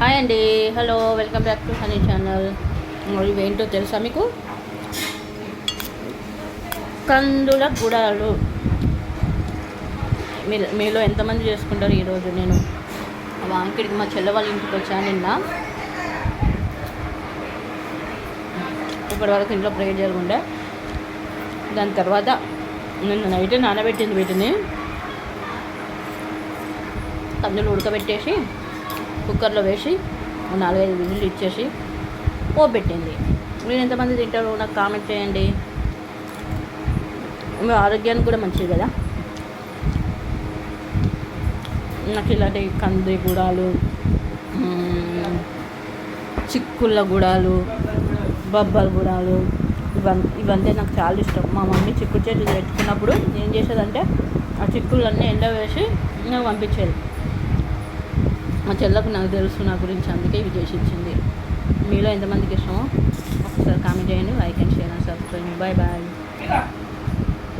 Hi అండి, hello, welcome back to Honey channel. ఇవేంటో తెలుసా మీకు? కందుల గుడాలు. మీలో ఎంతమంది చేసుకుంటారు? ఈరోజు నేను వాంకిడికి మా చెల్లె వాళ్ళ ఇంటికి వచ్చాను నిన్న. ఇప్పటి వరకు ఇంట్లో ప్రేయర్ జరుగుండే. దాని తర్వాత నిన్న నైట్ నానబెట్టింది వీటిని. కందులు ఉడకబెట్టేసి కుక్కర్లో వేసి 4-5 విజిల్లు ఇచ్చేసి పోబెట్టింది. మీరు ఎంతమంది తింటారో నాకు కామెంట్ చేయండి. మీ ఆరోగ్యానికి కూడా మంచిది కదా. నాకు ఇలాంటి కంది గుడాలు, చిక్కుళ్ళ గుడాలు, బొబ్బల గుడాలు ఇవంటే నాకు చాలా ఇష్టం. మా మమ్మీ చిక్కుడు చెట్లు పెట్టుకున్నప్పుడు ఏం చేసేదంటే ఆ చిక్కుళ్ళన్నీ ఎండ వేసి నాకు పంపించేది. మా చెల్లకు నాకు తెలుసు నా గురించి, అందుకే ఇవి చేసి ఇచ్చింది. మీలో ఎంతమందికి ఇష్టమో ఒకసారి కామెంట్ చేయండి. Like and share and subscribe. Bye bye.